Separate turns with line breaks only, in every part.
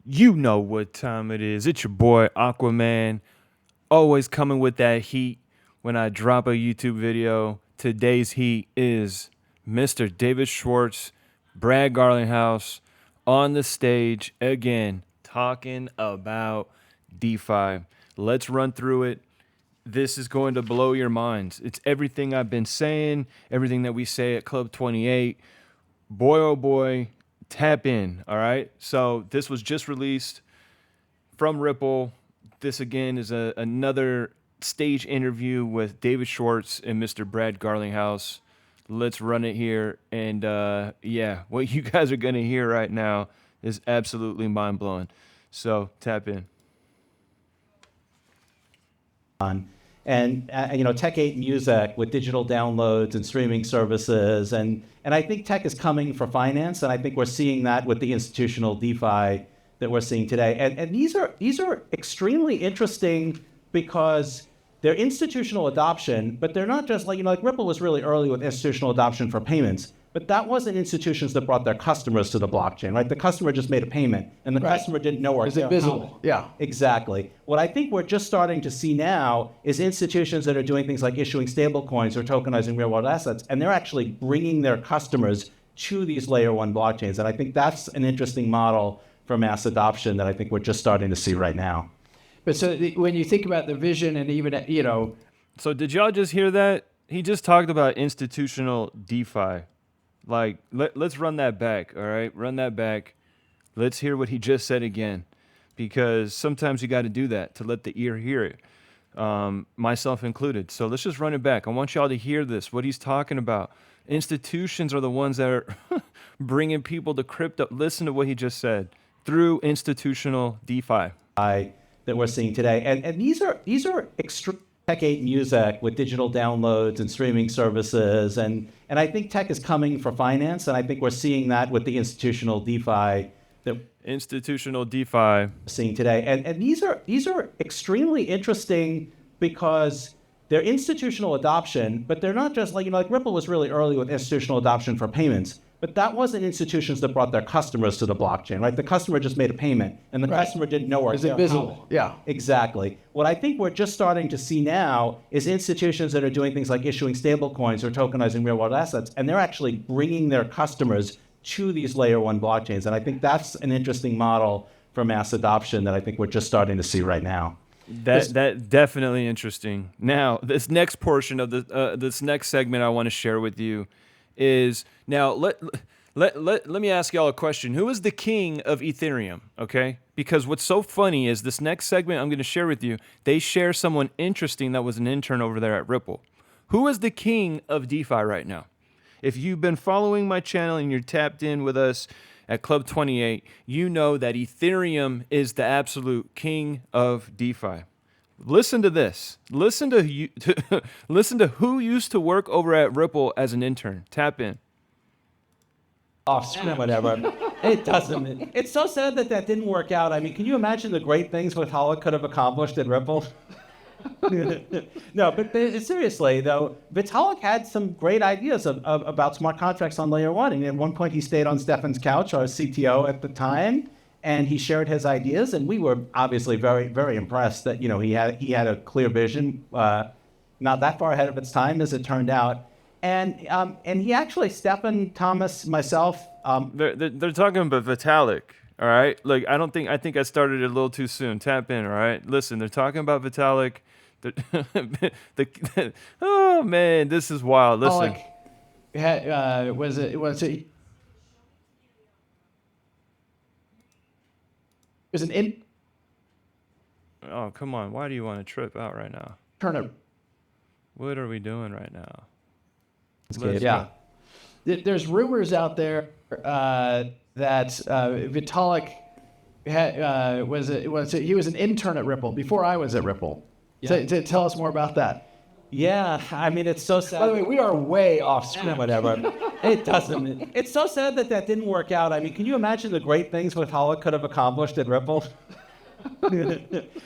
You know what time it is. It's your boy Aquaman, always coming with that heat when I drop a YouTube video. Today's heat is Mr. David Schwartz, Brad Garlinghouse on the stage again, talking about DeFi. Let's run through it. This is going to blow your minds. It's everything I've been saying, everything that we say at Club 28. Boy, oh boy, tap in. All right. So this was just released from Ripple. This again is another stage interview with David Schwartz and Mr. Brad Garlinghouse. Let's run it here. And yeah, what you guys are going to hear right now is absolutely mind blowing. So tap in.
And Tech 8 Music with digital downloads and streaming services, and I think tech is coming for finance, and I think we're seeing that with the institutional DeFi that we're seeing today. And these are extremely interesting because they're institutional adoption, but they're not just like Ripple was really early with institutional adoption for payments. But that wasn't institutions that brought their customers to the blockchain, right? The customer just made a payment, and the customer didn't know where
it's invisible. Yeah,
exactly. What I think we're just starting to see now is institutions that are doing things like issuing stable coins or tokenizing real-world assets, and they're actually bringing their customers to these layer one blockchains. And I think that's an interesting model for mass adoption that I think we're just starting to see right now.
But so when you think about the vision and even,
So did y'all just hear that? He just talked about institutional DeFi. Like, let's run that back, all right? Run that back. Let's hear what he just said again, because sometimes you got to do that to let the ear hear it, myself included. So let's just run it back. I want y'all to hear this, what he's talking about. Institutions are the ones that are bringing people to crypto. Listen to what he just said. Through institutional DeFi.
That we're seeing today. And these are extreme. Tech 8 Music with digital downloads and streaming services, and I think tech is coming for finance, and I think we're seeing that with the institutional DeFi that
institutional DeFi we're
seeing today. And these are extremely interesting because they're institutional adoption, but they're not just like Ripple was really early with institutional adoption for payments. But that wasn't institutions that brought their customers to the blockchain, right? The customer just made a payment, and the customer didn't know where
it's invisible. Yeah,
exactly. What I think we're just starting to see now is institutions that are doing things like issuing stable coins or tokenizing real-world assets, and they're actually bringing their customers to these layer one blockchains. And I think that's an interesting model for mass adoption that I think we're just starting to see right now.
That definitely interesting. Now, this next portion of this next segment I want to share with you is now let me ask y'all a question. Who is the king of Ethereum? Okay, because what's so funny is this next segment I'm going to share with you. They share someone interesting that was an intern over there at Ripple. Who is the king of DeFi right now? If you've been following my channel and you're tapped in with us at Club 28, you know that Ethereum is the absolute king of DeFi. Listen to this. Listen to who used to work over at Ripple as an intern. Tap in.
Off screen, whatever. It doesn't. It's so sad that didn't work out. I mean, can you imagine the great things Vitalik could have accomplished at Ripple? No, but seriously, though, Vitalik had some great ideas about smart contracts on layer one. And at one point, he stayed on Stefan's couch, our CTO at the time, and he shared his ideas. And we were obviously very, very impressed that he had a clear vision, not that far ahead of its time, as it turned out. And he actually, Stefan, Thomas, myself.
They're talking about Vitalik. All right. Like, I think I started it a little too soon. Tap in. All right. Listen, they're talking about Vitalik. Oh man, this is wild. Listen.
Was it an in.
Oh, come on. Why do you want to trip out right now?
Turn
What are we doing right now?
Yeah.
There's rumors out there that Vitalik he was an intern at Ripple before I was at Ripple. Yeah. Tell us more about that.
Yeah, I mean, it's so sad.
By the way, we are way off screen.
Whatever. It doesn't. It's so sad that didn't work out. I mean, can you imagine the great things Vitalik could have accomplished at Ripple?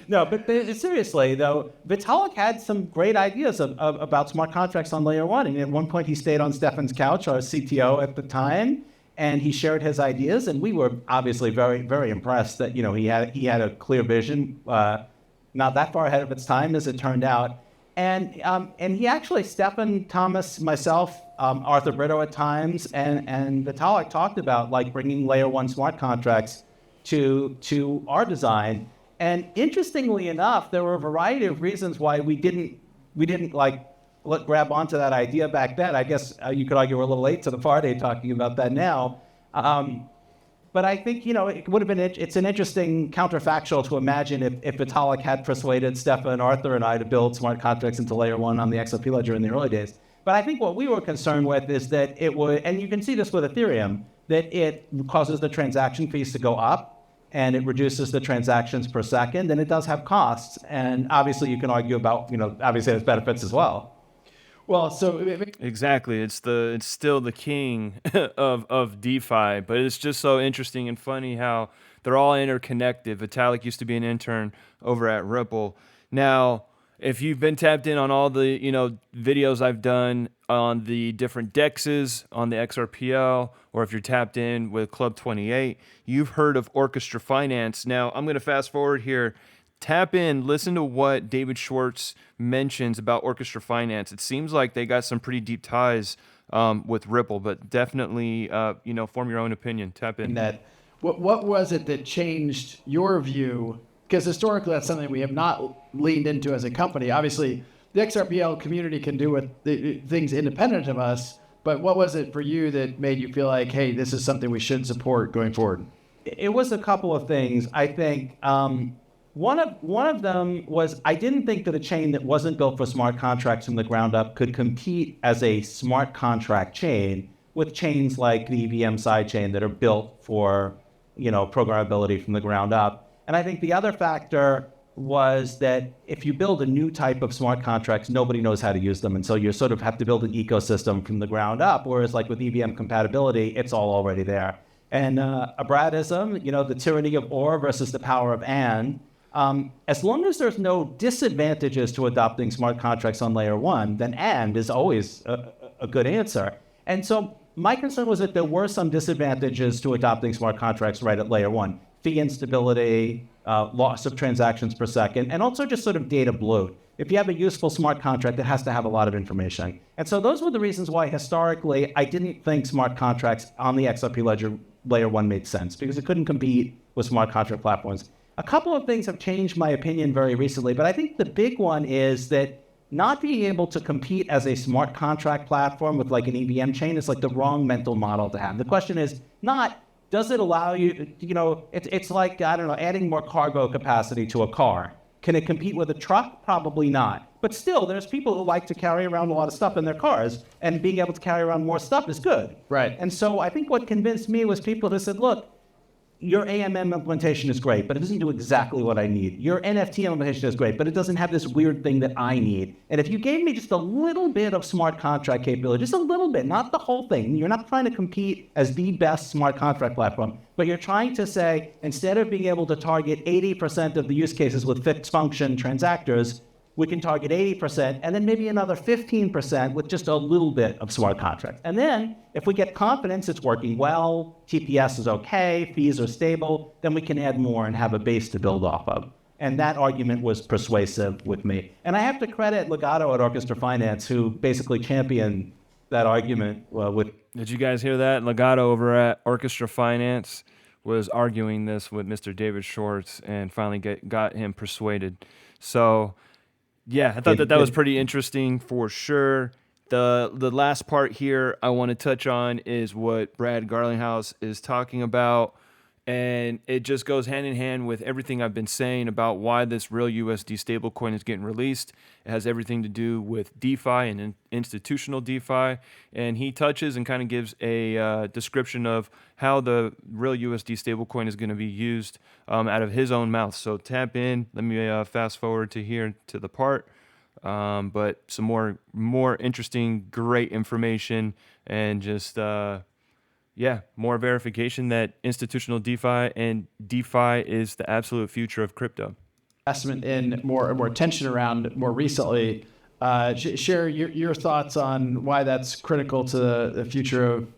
No, but seriously, though, Vitalik had some great ideas about smart contracts on layer one. And at one point, he stayed on Stefan's couch, our CTO at the time, and he shared his ideas, and we were obviously very, very impressed that, he had a clear vision, not that far ahead of its time, as it turned out. And he actually, Stefan, Thomas, myself, Arthur Brito at times, and Vitalik talked about like bringing layer one smart contracts to our design. And interestingly enough, there were a variety of reasons why we didn't grab onto that idea back then. I guess you could argue we're a little late to the party talking about that now. But I think, it would have been, it's an interesting counterfactual to imagine if Vitalik had persuaded Stefan, Arthur, and I to build smart contracts into layer one on the XRP ledger in the early days. But I think what we were concerned with is that it would, and you can see this with Ethereum, that it causes the transaction fees to go up, and it reduces the transactions per second, and it does have costs. And obviously you can argue about, obviously there's benefits as well.
Well, so
Exactly. It's still the king of DeFi, but it's just so interesting and funny how they're all interconnected. Vitalik used to be an intern over at Ripple. Now, if you've been tapped in on all the videos I've done on the different DEXs on the XRPL, or if you're tapped in with Club 28, you've heard of Orchestra Finance. Now, I'm going to fast forward here. Tap in, listen to what David Schwartz mentions about Orchestra Finance. It seems like they got some pretty deep ties with Ripple, but definitely, form your own opinion. Tap in.
What was it that changed your view? Because historically, that's something we have not leaned into as a company. Obviously, the XRPL community can do things independent of us, but what was it for you that made you feel like, hey, this is something we should support going forward?
It was a couple of things. I think one of them was I didn't think that a chain that wasn't built for smart contracts from the ground up could compete as a smart contract chain with chains like the EVM sidechain that are built for programmability from the ground up. And I think the other factor was that if you build a new type of smart contracts, nobody knows how to use them. And so you sort of have to build an ecosystem from the ground up, whereas like with EVM compatibility, it's all already there. And Abradism, the tyranny of or versus the power of and, as long as there's no disadvantages to adopting smart contracts on layer one, then and is always a good answer. And so my concern was that there were some disadvantages to adopting smart contracts right at layer one. Fee instability, loss of transactions per second, and also just sort of data bloat. If you have a useful smart contract, it has to have a lot of information. And so those were the reasons why historically I didn't think smart contracts on the XRP ledger layer one made sense, because it couldn't compete with smart contract platforms. A couple of things have changed my opinion very recently, but I think the big one is that not being able to compete as a smart contract platform with like an EVM chain is like the wrong mental model to have. The question is not, does it allow you, it's like, I don't know, adding more cargo capacity to a car. Can it compete with a truck? Probably not. But still, there's people who like to carry around a lot of stuff in their cars, and being able to carry around more stuff is good.
Right.
And so I think what convinced me was people who said, look, your AMM implementation is great, but it doesn't do exactly what I need. Your NFT implementation is great, but it doesn't have this weird thing that I need. And if you gave me just a little bit of smart contract capability, just a little bit, not the whole thing, you're not trying to compete as the best smart contract platform, but you're trying to say, instead of being able to target 80% of the use cases with fixed function transactors, we can target 80% and then maybe another 15% with just a little bit of smart contracts. And then if we get confidence it's working well, TPS is okay, fees are stable, then we can add more and have a base to build off of. And that argument was persuasive with me. And I have to credit Legato at Orchestra Finance, who basically championed that argument with...
Did you guys hear that? Legato over at Orchestra Finance was arguing this with Mr. David Schwartz and finally got him persuaded. So... yeah, I thought that was pretty interesting for sure. The last part here I want to touch on is what Brad Garlinghouse is talking about, and it just goes hand in hand with everything I've been saying about why this real USD stablecoin is getting released. It has everything to do with DeFi and institutional DeFi, and he touches and kind of gives a description of how the real USD stablecoin is going to be used out of his own mouth. So tap in. Let me fast forward to here to the part, but some more interesting, great information, and just more verification that institutional DeFi and DeFi is the absolute future of crypto.
Investment in more attention around more recently. Share your thoughts on why that's critical to the future of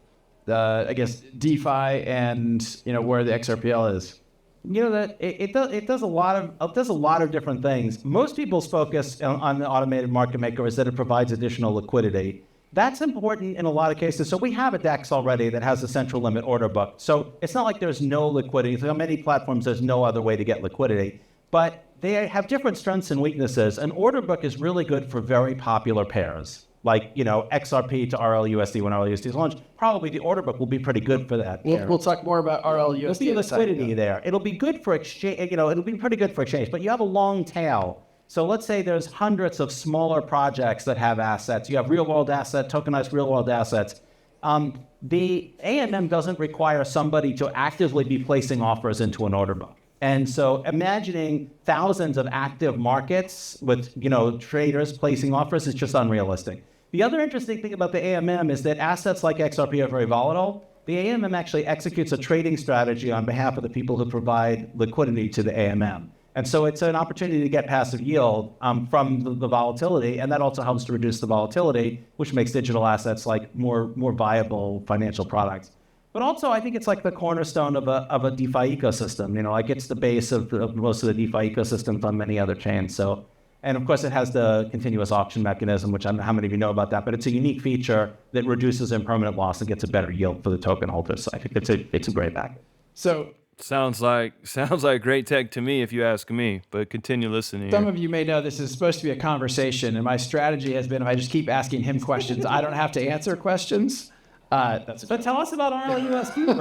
I guess, DeFi and, where the XRPL is?
That it does a lot of different things. Most people's focus on the automated market maker is that it provides additional liquidity. That's important in a lot of cases. So we have a DEX already that has a central limit order book. So it's not like there's no liquidity. So on many platforms, there's no other way to get liquidity. But they have different strengths and weaknesses. An order book is really good for very popular pairs, like XRP to RLUSD when RLUSD is launched. Probably the order book will be pretty good for that.
We'll talk more about RLUSD.
There'll be liquidity there. It'll be good for exchange. It'll be pretty good for exchange. But you have a long tail. So let's say there's hundreds of smaller projects that have assets. You have real-world assets, tokenized real-world assets. The AMM doesn't require somebody to actively be placing offers into an order book. And so imagining thousands of active markets with, traders placing offers is just unrealistic. The other interesting thing about the AMM is that assets like XRP are very volatile. The AMM actually executes a trading strategy on behalf of the people who provide liquidity to the AMM. And so it's an opportunity to get passive yield from the volatility, and that also helps to reduce the volatility, which makes digital assets like more viable financial products. But also, I think it's like the cornerstone of a DeFi ecosystem. It's the base of most of the DeFi ecosystems on many other chains. So, and of course, it has the continuous auction mechanism, which I don't know how many of you know about that, but it's a unique feature that reduces impermanent loss and gets a better yield for the token holders. So I think it's a great package.
So
Sounds like great tech to me, if you ask me. But continue listening.
some of you may know this is supposed to be a conversation, and my strategy has been if I just keep asking him questions, I don't have to answer questions.
But tell us about RLUSD,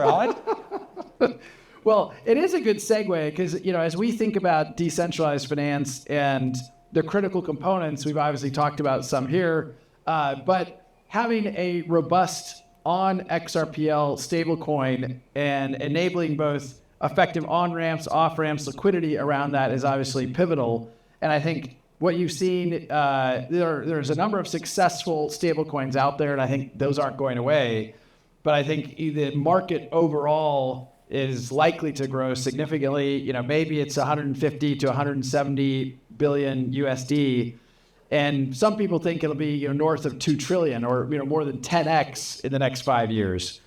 bro.
Well, it is a good segue because, as we think about decentralized finance and the critical components, we've obviously talked about some here, but having a robust on XRPL stablecoin and enabling both effective on-ramps, off-ramps, liquidity around that is obviously pivotal. And I think what you've seen, there's a number of successful stablecoins out there, and I think those aren't going away. But I think the market overall is likely to grow significantly. Maybe it's 150 to 170 billion USD. And some people think it'll be north of 2 trillion or more than 10x in the next 5 years.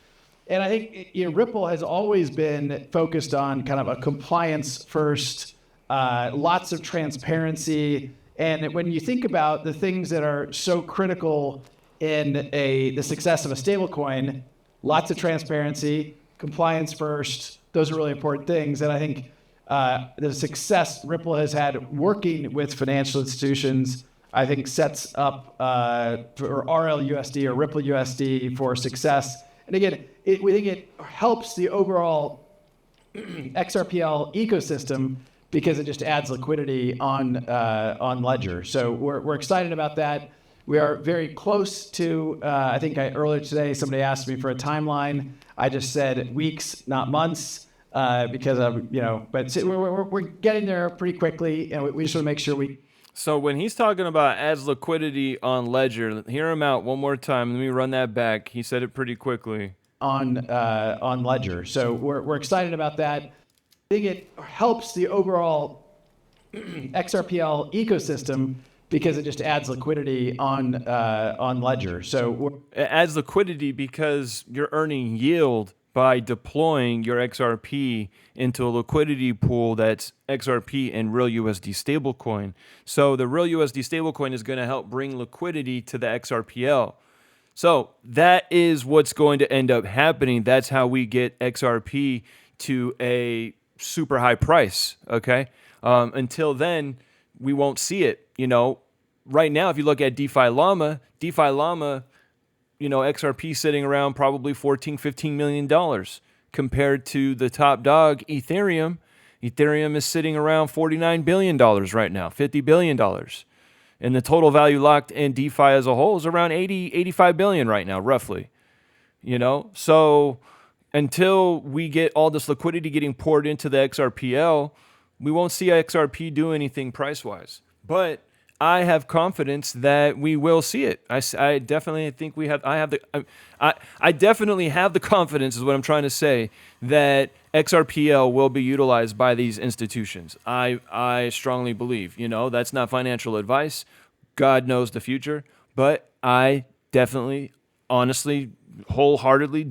And I think Ripple has always been focused on kind of a compliance first, lots of transparency. And when you think about the things that are so critical in the success of a stablecoin, lots of transparency, compliance first, those are really important things. And I think the success Ripple has had working with financial institutions, I think sets up for RLUSD or Ripple USD for success. And again, we think it helps the overall XRPL ecosystem because it just adds liquidity on Ledger. So we're excited about that. We are very close to, I think earlier today, somebody asked me for a timeline. I just said weeks, not months, because of, but we're getting there pretty quickly. And we just want to make sure
So when he's talking about adds liquidity on Ledger, hear him out one more time. Let me run that back. He said it pretty quickly.
On Ledger. So we're excited about that. I think it helps the overall XRPL ecosystem because it just adds liquidity on Ledger. So
it adds liquidity because you're earning yield by deploying your XRP into a liquidity pool that's XRP and real USD stablecoin. So the real USD stablecoin is going to help bring liquidity to the XRPL. So that is what's going to end up happening. That's how we get XRP to a super high price, okay? Until then, we won't see it. Right now, if you look at DeFi Llama, XRP sitting around probably $14, $15 million compared to the top dog, Ethereum. Ethereum is sitting around $49 billion right now, $50 billion. And the total value locked in DeFi as a whole is around 85 billion right now, roughly. So until we get all this liquidity getting poured into the XRPL, we won't see XRP do anything price-wise. But I have confidence that we will see it. I definitely think I definitely have the confidence, is what I'm trying to say, that XRPL will be utilized by these institutions. I strongly believe. That's not financial advice. God knows the future, but I definitely, honestly, wholeheartedly,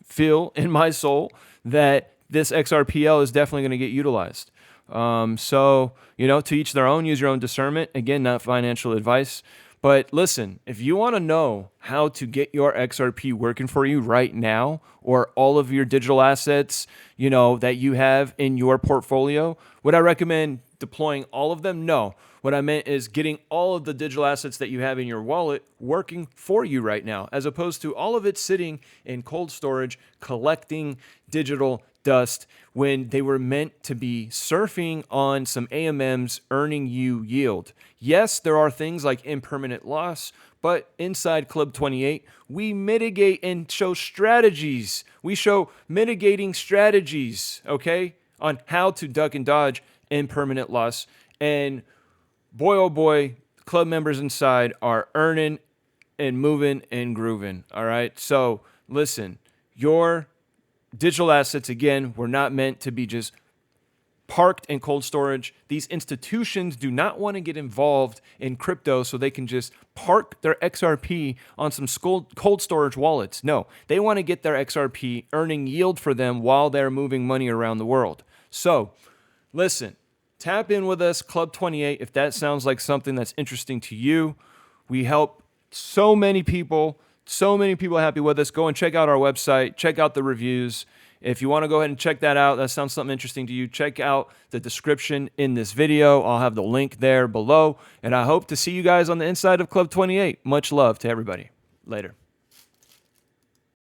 feel in my soul that this XRPL is definitely going to get utilized. So, to each their own, use your own discernment. Again, not financial advice. But listen, if you want to know how to get your XRP working for you right now, or all of your digital assets, that you have in your portfolio, would I recommend deploying all of them? No. What I meant is getting all of the digital assets that you have in your wallet working for you right now, as opposed to all of it sitting in cold storage, collecting digital dust when they were meant to be surfing on some AMMs earning you yield. Yes, there are things like impermanent loss, but inside Club 28, we mitigate and show strategies. We show mitigating strategies, okay, on how to duck and dodge impermanent loss. And boy, oh boy, club members inside are earning and moving and grooving, all right? So listen, your digital assets, again, were not meant to be just parked in cold storage. These institutions do not want to get involved in crypto so they can just park their XRP on some cold storage wallets. No, they want to get their XRP earning yield for them while they're moving money around the world. So listen, tap in with us, Club 28, if that sounds like something that's interesting to you. We help so many people happy with us. Go and check out our website, check out the reviews. If you want to go ahead and check that out, that sounds something interesting to you, check out the description in this video. I'll have the link there below. And I hope to see you guys on the inside of Club 28. Much love to everybody. Later.